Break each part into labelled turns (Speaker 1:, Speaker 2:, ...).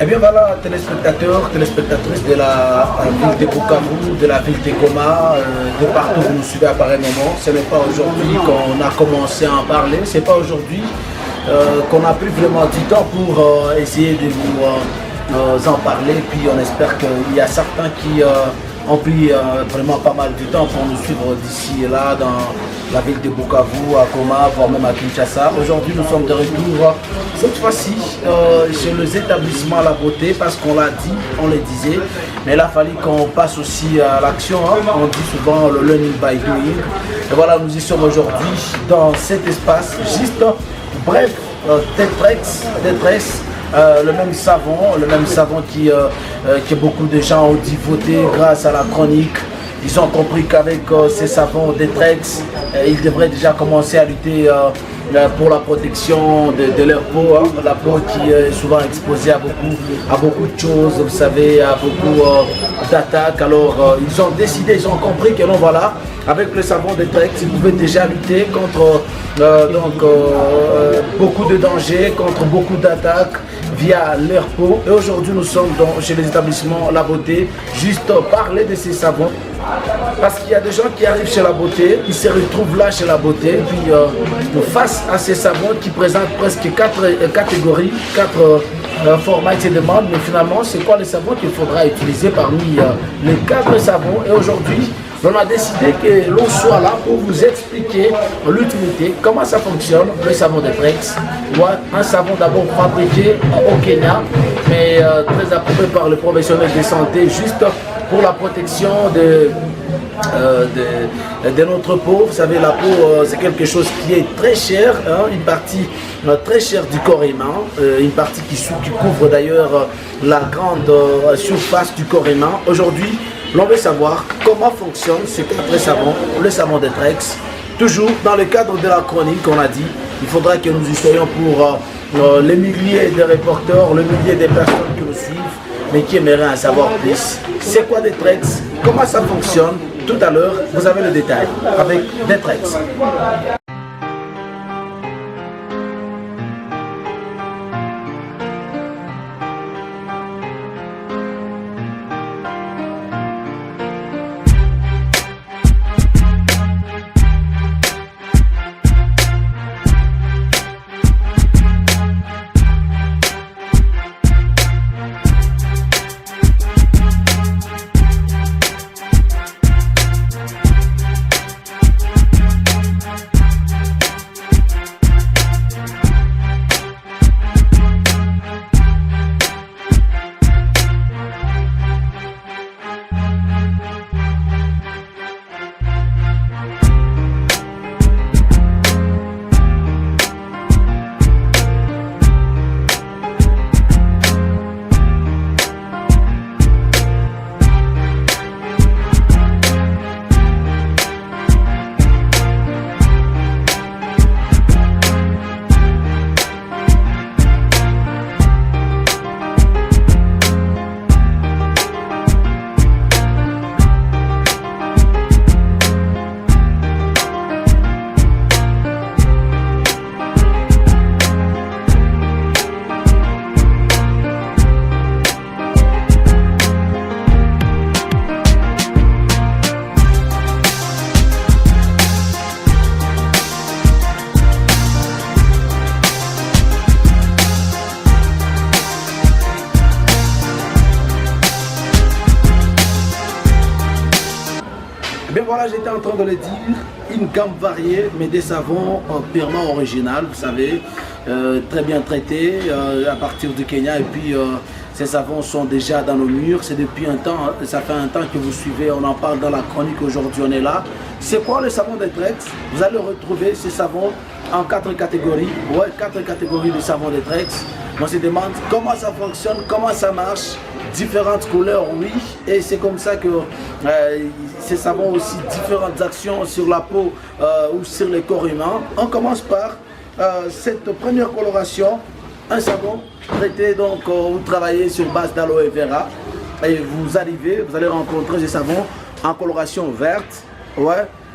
Speaker 1: Eh bien voilà, téléspectateurs, téléspectatrices de la ville de Bukavu, de la ville de Goma, de partout où vous nous suivez à pareil moment. Ce n'est pas aujourd'hui qu'on a commencé à en parler, ce n'est pas aujourd'hui qu'on a pris vraiment du temps pour essayer de vous en parler. Puis on espère qu'il y a certains qui ont pris vraiment pas mal de temps pour nous suivre d'ici et là dans la ville de Bukavu, à Goma, voire même à Kinshasa. Aujourd'hui, nous sommes de retour, cette fois-ci, chez les établissements à la beauté, parce qu'on l'a dit, on le disait, mais il a fallu qu'on passe aussi à l'action. Hein. On dit souvent le learning by doing. Et voilà, nous y sommes aujourd'hui dans cet espace, juste, bref, détresse. Le même savon que beaucoup de gens ont dit voter grâce à la chronique. Ils ont compris qu'avec ces savons Détrex, ils devraient déjà commencer à lutter pour la protection de leur peau, hein, la peau qui est souvent exposée à beaucoup de choses, vous savez, à beaucoup d'attaques. Alors ils ont décidé, ils ont compris que non, voilà, avec le savon Détrex, ils pouvaient déjà lutter contre beaucoup de dangers, contre beaucoup d'attaques via leur peau. Et aujourd'hui, nous sommes chez les établissements La Beauté, juste parler de ces savons. Parce qu'il y a des gens qui arrivent chez La Beauté, ils se retrouvent là chez La Beauté, puis face à ces savons qui présentent presque 4 catégories, 4 formats qui se demandent, mais finalement, c'est quoi les savons qu'il faudra utiliser parmi les 4 savons. Et aujourd'hui, on a décidé que l'on soit là pour vous expliquer l'utilité, comment ça fonctionne, le savon Détrex. Un savon d'abord fabriqué au Kenya, mais très approuvé par les professionnels de santé, juste pour la protection de notre peau. Vous savez, la peau, c'est quelque chose qui est très cher, hein, une partie très chère du corps humain, une partie qui couvre d'ailleurs la grande surface du corps humain. Aujourd'hui, l'on veut savoir comment fonctionne ce 4 savons, le savon Détrex. Toujours dans le cadre de la chronique, on a dit, il faudra que nous y soyons pour les milliers de reporters, les milliers de personnes qui nous suivent, mais qui aimeraient en savoir plus. C'est quoi Détrex? Comment ça fonctionne? Tout à l'heure, vous avez le détail avec Détrex. Bien voilà, j'étais en train de le dire, une gamme variée, mais des savons purement originaux, vous savez, très bien traités à partir du Kenya. Et puis ces savons sont déjà dans nos murs, c'est depuis un temps, ça fait un temps que vous suivez, on en parle dans la chronique, aujourd'hui on est là. C'est quoi le savon Détrex? Vous allez retrouver ces savons en 4 catégories, 4 catégories de savon Détrex. On se demande comment ça fonctionne, comment ça marche. Différentes couleurs, oui, et c'est comme ça que ces savons ont aussi différentes actions sur la peau ou sur le corps humain. On commence par cette première coloration, un savon traité, donc vous travaillez sur base d'aloe vera et vous allez rencontrer des savons en coloration verte,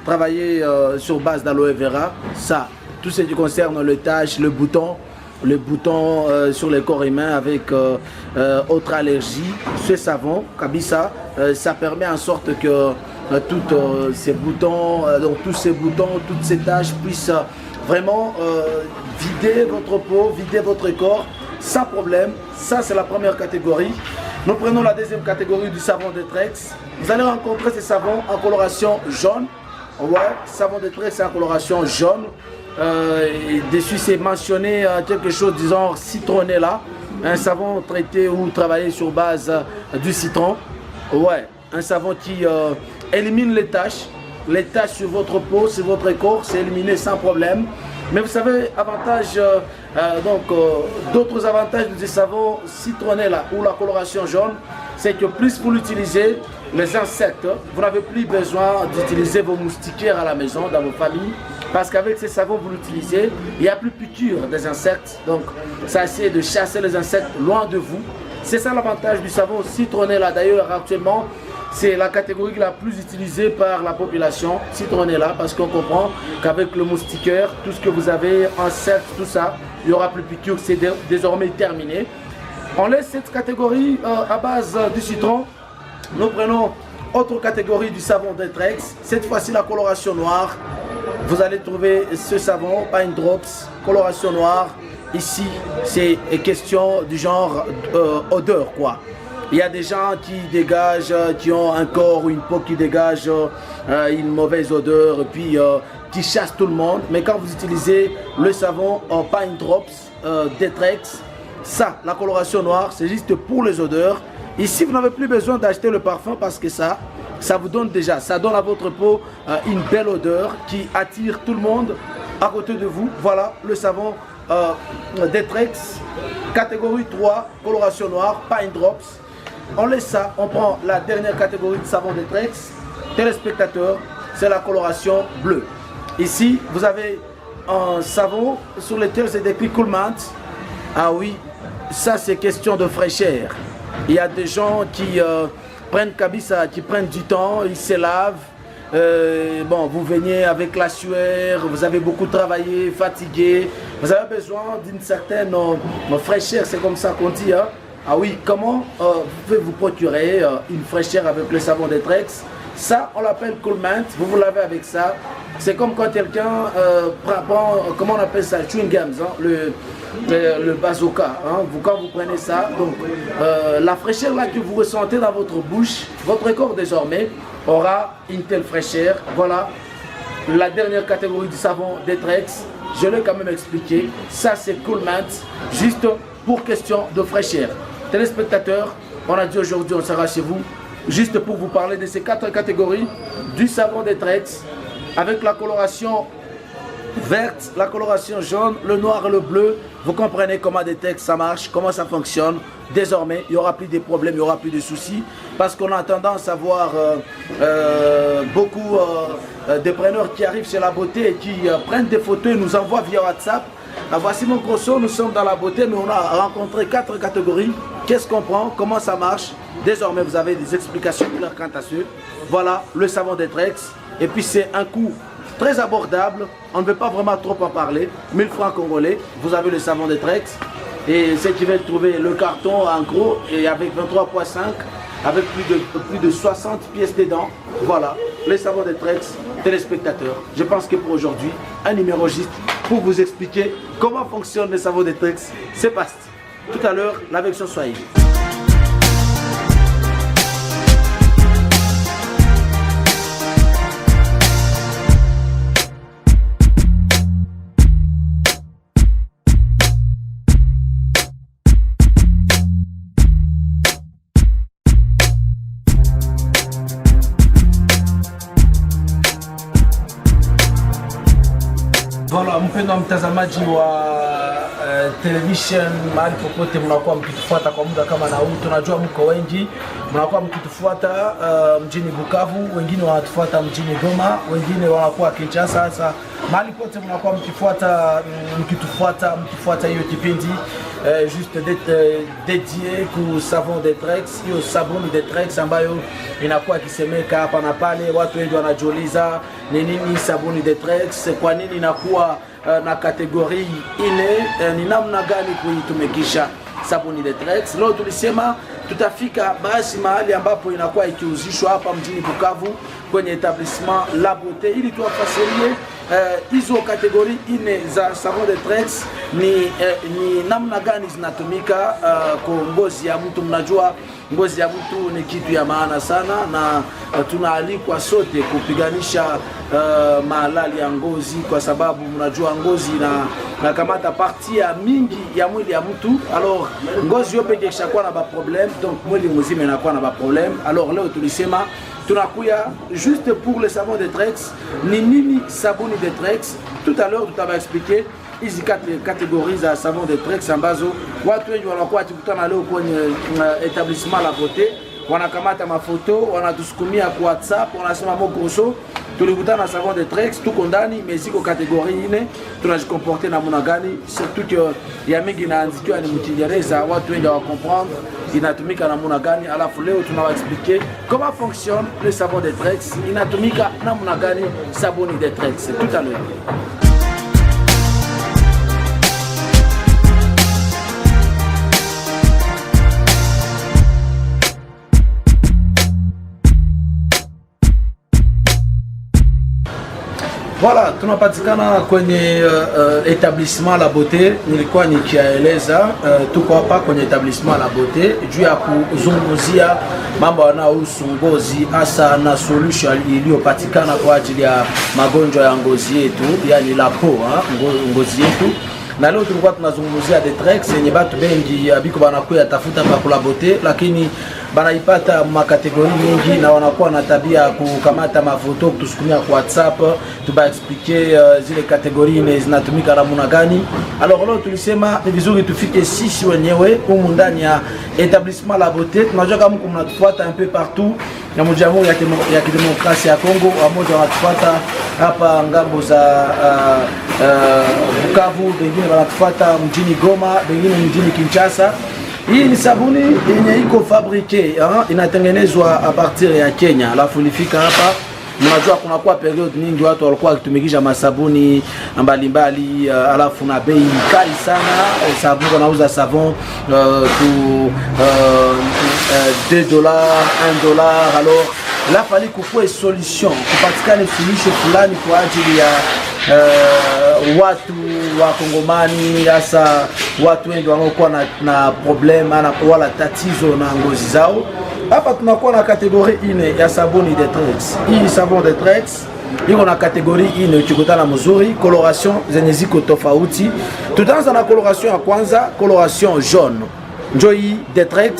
Speaker 1: travailler sur base d'aloe vera, ça, tout ce qui concerne le tache, le bouton, les boutons sur les corps humains avec autre allergie. Ce savon, Kabisa, ça permet en sorte que tous ces boutons, toutes ces taches puissent vraiment vider votre peau, vider votre corps sans problème. Ça, c'est la première catégorie. Nous prenons la deuxième catégorie du savon Detrex. Vous allez rencontrer ces savons en coloration jaune. Ouais, savon Detrex en coloration jaune. Et dessus, c'est mentionné quelque chose du genre citronné là. Un savon traité ou travaillé sur base du citron. Ouais, un savon qui élimine les taches. Les taches sur votre peau, sur votre corps, c'est éliminé sans problème. Mais vous savez, d'autres avantages de ces savons citronnés là, ou la coloration jaune, c'est que plus vous l'utilisez, les insectes, vous n'avez plus besoin d'utiliser vos moustiquaires à la maison, dans vos familles, parce qu'avec ces savons, vous l'utilisez, il n'y a plus piqûre des insectes. Donc, ça essaie de chasser les insectes loin de vous. C'est ça l'avantage du savon citronné là. D'ailleurs, actuellement, c'est la catégorie la plus utilisée par la population, citronné là, parce qu'on comprend qu'avec le moustiquaire, tout ce que vous avez, insectes, tout ça, il n'y aura plus de piqûres, c'est désormais terminé. On laisse cette catégorie à base du citron. Nous prenons autre catégorie du savon Detrex, cette fois-ci la coloration noire. Vous allez trouver ce savon, Pine Drops, coloration noire. Ici, c'est question du genre odeur quoi. Il y a des gens qui dégagent, qui ont un corps ou une peau qui dégage une mauvaise odeur et puis qui chasse tout le monde. Mais quand vous utilisez le savon en Pine Drops Detrex, ça, la coloration noire, c'est juste pour les odeurs. Ici, vous n'avez plus besoin d'acheter le parfum parce que ça vous donne déjà, ça donne à votre peau une belle odeur qui attire tout le monde à côté de vous. Voilà le savon Detrex, catégorie 3, coloration noire, Pine Drops. On laisse ça, on prend la dernière catégorie de savon Detrex, téléspectateur, c'est la coloration bleue. Ici, vous avez un savon sur lequel c'est écrit Cool Mint. Ah oui, ça c'est question de fraîcheur. Il y a des gens qui prennent Kabisa, qui prennent du temps, ils se lavent. Bon, vous venez avec la sueur, vous avez beaucoup travaillé, fatigué. Vous avez besoin d'une certaine fraîcheur, c'est comme ça qu'on dit. Hein? Ah oui, comment vous pouvez vous procurer une fraîcheur avec le savon Detrex? Ça, on l'appelle Cool Mint, vous lavez avec ça. C'est comme quand quelqu'un prend, comment on appelle ça, chewing gums, hein, le bazooka. Hein, quand vous prenez ça, donc la fraîcheur là que vous ressentez dans votre bouche, votre corps désormais aura une telle fraîcheur. Voilà la dernière catégorie du savon Detrex. Je l'ai quand même expliqué. Ça, c'est Cool Mint, juste pour question de fraîcheur. Téléspectateurs, on a dit aujourd'hui, on sera chez vous, juste pour vous parler de ces 4 catégories du savon Detrex, avec la coloration verte, la coloration jaune, le noir et le bleu. Vous comprenez comment Detrex ça marche, comment ça fonctionne. Désormais, il n'y aura plus de problèmes, il n'y aura plus de soucis, parce qu'on a tendance à voir beaucoup de preneurs qui arrivent chez la beauté et qui prennent des photos et nous envoient via WhatsApp. Voici mon grosso, nous sommes dans la beauté, mais on a rencontré 4 catégories. Qu'est-ce qu'on prend, comment ça marche? Désormais, vous avez des explications claires quant à ce. Voilà le savon Detrex. Et puis, c'est un coût très abordable. On ne veut pas vraiment trop en parler. 1000 francs congolais, vous avez le savon Detrex. Et ceux qui veulent trouver le carton en gros, et avec 23,5, avec plus de 60 pièces dedans. Voilà, les savons Detrex, téléspectateurs. Je pense que pour aujourd'hui, un numéro juste pour vous expliquer comment fonctionne les savons Detrex. C'est parti. Tout à l'heure, la version Swahili. Voilà, mpendwa mtazamaji wa television mahali popote mnakuwa mkitufuata kwa muda kama na huu, tunajua mko wengi mnakuwa mkitufuata mjini Bukavu, wengine wanatufuata mjini Goma, wengine wanakuwa Kinshasa. Sasa mahali pote mnakuwa mkifuata hiyo kipindi juste dédié ku savon Detrex, hiyo sabuni Detrex ambayo inakuwa kisemeka hapa na pale. Watu wengi wanajiuliza ni nini sabuni Detrex, kwa nini inakuwa na kategori ine, ni namna gani kuitumikisha sabuni Detrex. Leo tulisema tutafika basi mahali ambapo inakuwa ikiuzishwa hapa mjini Bukavu kwenye etablissement La Beauté, ili tuwafasirie hizo kategori ine za savon Detrex ni namna gani zinatumika kwa ngozi ya mtu. Mnajua ngozi ya mtu ni kitu ya maana sana, na tunaalikwa sote kupiganisha malali ya ngozi, kwa sababu mnajua ngozi na kamata parti ya mingi ya mwili ya mtu. Alors ngozi yote ikishakuwa na ba problème, donc mwili mzima inakuwa na ba problème. Alors leo tulisema tunakuya juste pour le savon Detrex. Ni nini sabuni Detrex? Tout à l'heure tutaba expliquer hizi catégories za savon Detrex ambazo watu wengi wanakuwa tukutana leo kwenye etablissement La Beauté, wanakamata mafoto, wanatusukumia kwa WhatsApp, wanasema mogroso tulikutana na savon Detrex, tuko ndani meziko kategorie ine, tunajikomporte na muna gani, surtout que ya mingi inaanzikiwa ni mkiingereza, watu wengi wa comprendre inatumika na muna gani. Alafu leo tunawa expliquer comment fonctionne le savon Detrex, inatumika na muna gani sabuni Detrex. Tout à l'heure. Voilà, tunapatikana kwenye etablissement La Beauté. Nilikuwa nikieleza tuko hapa kwenye etablissement La Beauté juu ya kuzungumzia mambo yanayohusu ngozi, hasa na solution iliyopatikana kwa ajili ya magonjwa ya ngozi yetu, yani la peau, ngozi yetu. Na leo tulikuwa tunazungumzia Detrex yenye batu bengi biko banakuya tafuta pa La Beauté, lakini banaipata makategori mingi na wanakuwa na tabia kukamata mafoto kutusukumia kwa WhatsApp, tuba expliquer zile kategori zinatumika namna gani. Alors leo tulisema ni vizuri tufike sisi wenyewe humu ndani ya etablissement La Beauté. Tunajua kama mnatufuata un peu partout na Jamhuri ya Kidemokrasia ya Kongo, wamoja wanatufuata hapa ngambo za Bukavu, wengine wanatufuata mjini Goma, wengine mjini Kinshasa. Hii ni sabuni yenye iko fabrique, inatengenezwa a partir ya Kenya. Alafu ilifika hapa, mnajua kuna kwa period nyingi watu walikuwa wakitumikisha masabuni mbalimbali, alafu na bei kali sana. Sabuni wanauza savon ku $2, $1. Alors la fallait kukuwe solution, kupatikane solution fulani kwa ajili ya watu wa Kongomani, hasa watu wengi wanaokuwa na problema na wala tatizo na ngozi zao. Hapa tunakuwa na kategori ine ya sabuni Detrex. Hii sabuni Detrex iko na kategori ine, ukikutana mzuri, coloration zenye ziko tofauti. Tutaanza na coloration ya kwanza, coloration jaune. Njo hii Detrex.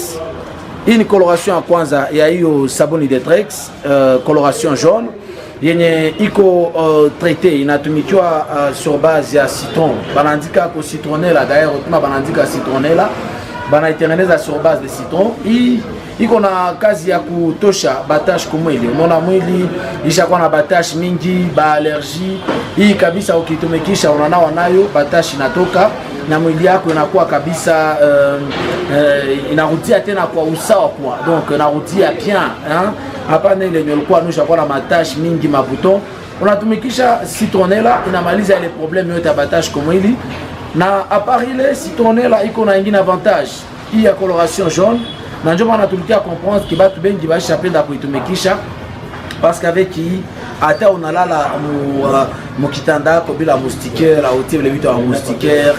Speaker 1: Hii ni coloration ya kwanza ya hiyo sabuni Detrex, coloration jaune yenye iko traité, inatumikiwa sur base ya citron. Banaandika ko citronella, d'ailleurs tuna banaandika citronella, banaitengeneza sur base de citron. Hii iko na kazi ya kutosha batash kumwili. Unaona mwili ishakuwa na batash mingi, ba allergie. Hii kabisa ukitumikisha unanawa nayo batash inatoka na mwili yako inakuwa kabisa inarudia tena kwa usawa kwa. Donc inarudia bien, hapana ile yenye ulikuwa nusha kwa na matash mingi mabuton. Unatumikisha citronella inamaliza ile problème yote ya batash kwa mwili. Na apart ile citronella iko na ingine avantage, hii ya coloration jaune. Na ndio maana tulikia comprendre que batu bengi bashapenda kuitumikisha, parce qu'avec hii hata unalala mukitanda yako bila moustiquaire, au tibre vitu wa moustiquaire,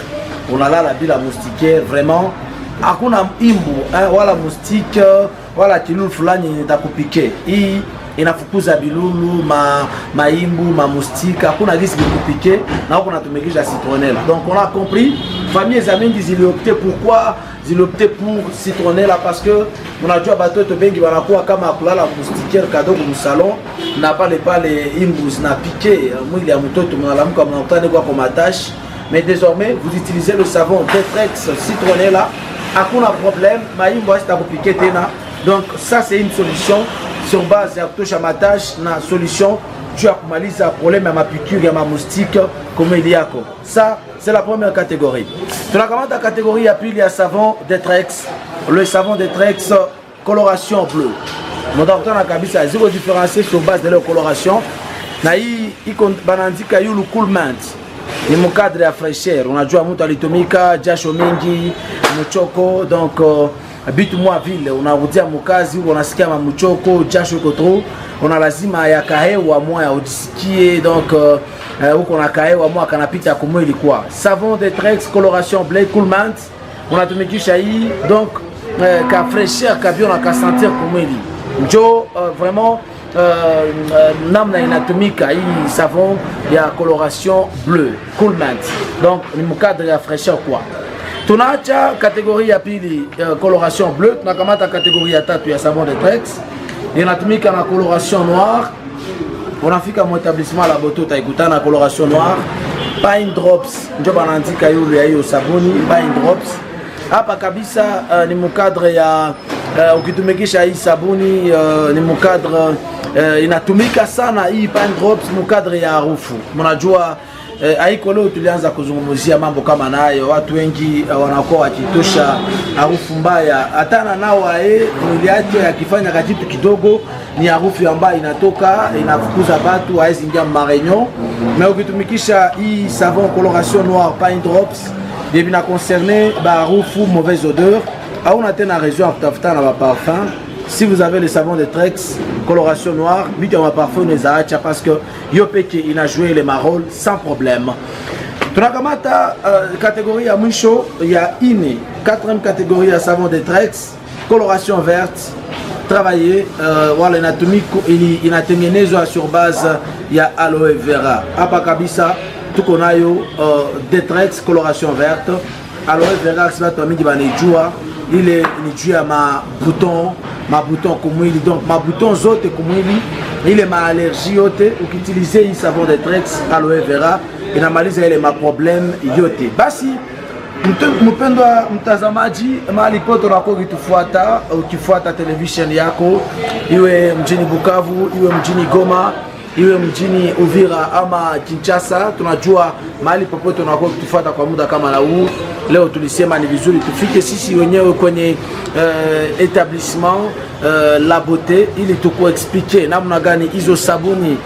Speaker 1: unalala bila moustiquaire, vraiment hakuna imbu wala moustique wala kilulu fulani nitakupike. Hii inafukuza bilulu, maimbu, moustique, hakuna gisi kupike na huko natumikisha citronella. Donc on a compris, famille zamingi zili opté pourquoi zili opté pour citronella, parce que unajua batoto bengi wanakuwa kama kulala moustiquaire kadogo msalon na pale imbu zinapike mwili ya mtoto, mnalamuka mnakutana kwa matache. Mais désormais vous utilisez le savon Detrex citronella, hakuna problème, maimbo hasitakupike tena Donc ça c'est une solution sur base ya kutosha matache na solution tu as kumaliza problème ya mapiqûre ya mamoustique comme il yako. Ça c'est la première catégorie. Tunakamata la catégorie ya pili ya savon Detrex. Le savon Detrex coloration bleue. Montakutana na kabisa ziko différencier sur base de leur coloration. Na hii iko banandika yulu cool mint. Ni mukadre ya fraîcheur. Unajua mtu alitumika jasho mingi, mchoko donc bitu mwa vile unarudia mukazi unasikia mchoko jasho iko trop. Una lazima ya kahewa moya udisikie donc uko na kahewa moya kanapita kumwili kwa. Savon Detrex coloration bleue cool mint. Unatumikisha hii donc ka fraîcheur ka bien ka sentir kumwili. Njo vraiment namna inatumika hii savon ya coloration bleue cool mint. Donc ni mukadre ya fraîcheur quoi. Tunaacha catégorie ya pili coloration bleue, tunakamata catégorie ya tatu ya savon Detrex. Inatumika na coloration noire. Unafika mu établissement la boto utaikuta na coloration noire. Pine drops ndio banaandika yule ya hiyo sabuni pine drops. Hapa kabisa ni mukadre ya ukitumikisha hii sabuni ni mukadre inatumika sana hii pine drops mukadre ya harufu. Mnajua haiko leo tulianza kuzungumzia mambo kama nayo, watu wengi wanakuwa wakitosha harufu mbaya, hata nao mwili yake akifanya kitu kidogo ni harufu ambayo inatoka inafukuza watu hawezi ingia marenyo. Na ukitumikisha hii savon coloration noire pine drops devina concerner ba harufu mauvaise odeur, hauna tena raison ya kutafuta na parfum. Si vous avez le savon Detrex coloration noire, vite on va parfum les acha parce que yopeke il a joué les marolles sans problème. Tunakamata catégorie ya mwisho ya ine, quatrième catégorie ya savon Detrex coloration verte travaillé wala inatengenezwa sur base ya aloe vera. Hapa kabisa tuko nayo Detrex coloration verte. Aloe vera si watu mingi banejua ile ni juu ya mabuton kumwili, donc mabuton zote kumwili, ile maallergie yote ukitilize hii savon Detrex aloe vera inamaliza ile maproblème yote. Basi mpendwa mtazamaji, mahali pote unako ukitufuata, ukifuata television yako, iwe mjini Bukavu, iwe mjini Goma, iwe mjini Uvira ama Kinshasa, tunajua mahali popote unako ukitufuata kwa muda kama na huu. Leo tulisema ni vizuri tufike sisi wenyewe kwenye établissement La Beauté ili tukuexplique namna gani hizo sabuni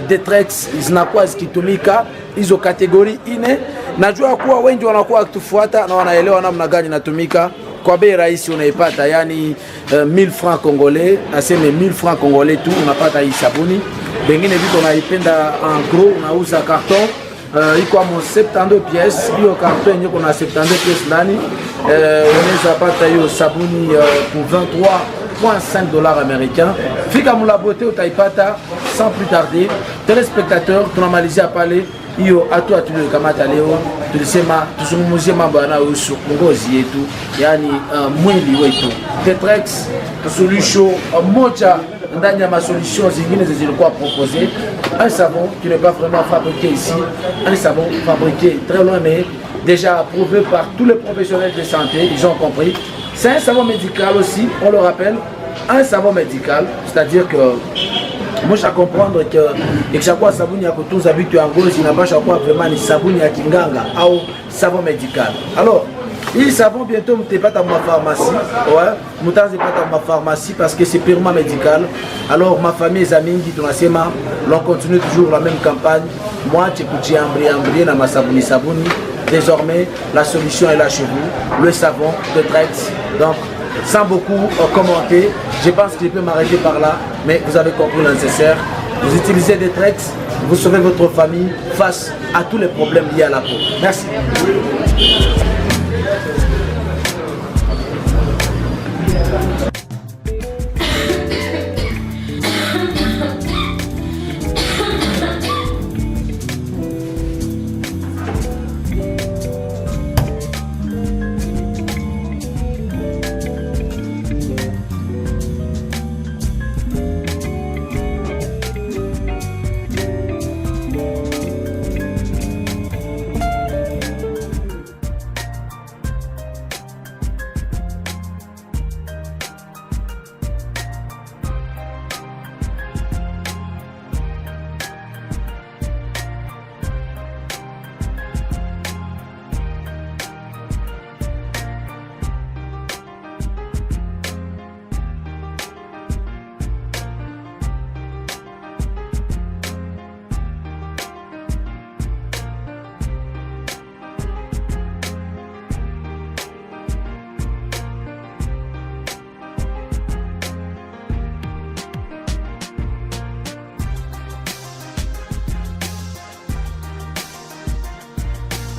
Speaker 1: Detrex zinakuwa zikitumika hizo kategori ine. Najua kuwa wengi wanakuwa wakitufuata na wanaelewa namna gani inatumika kwa bei rahisi unaipata, yani 1000 francs congolais, aseme 1000 francs congolais tu unapata hii sabuni. Bengine vitu unaipenda en gros unauza carton iko amo 72 pièces, hiyo carton yenye kuna 72 pièces ndani, unaweza pata hiyo sabuni pour 23,5 $ américains. Fika mu La Beauté utaipata sans plus tarder. Téléspectateurs, tunamalizia pale hiyo atu tuliyokamata leo. Tulisema tuzungumzie mambo yanayohusu ngozi yetu, yani mwili wetu. Detrex solution moja ndani ya masolution zingine zilizokuwa proposées. Un savon qui n'est pas vraiment fabriqué ici, un savon fabriqué très loin mais déjà approuvé par tous les professionnels de santé, ils ont compris. C'est un savon médical aussi, on le rappelle, un savon médical, c'est-à-dire que moi je comprendre que chaque fois savon ya kutunza vitu ya ngozi inapaswa kuwa vraiment ni sabuni ya kinganga au savon médical. Alors hii savon bientôt mtapata ma pharmacie, ouais, mtaanza pata ma pharmacie parce que c'est purement médical. Alors ma famille et amis tunasema l'on continue toujours la même campagne. Moi tu peux embrier na masabuni sabuni. Désormais la solution est là chez vous, le savon Detrex. Donc sans beaucoup commenter, je pense que je peux m'arrêter par là, mais vous avez compris le nécessaire. Vous utilisez Detrex, vous sauvez votre famille face à tous les problèmes liés à la peau. Merci.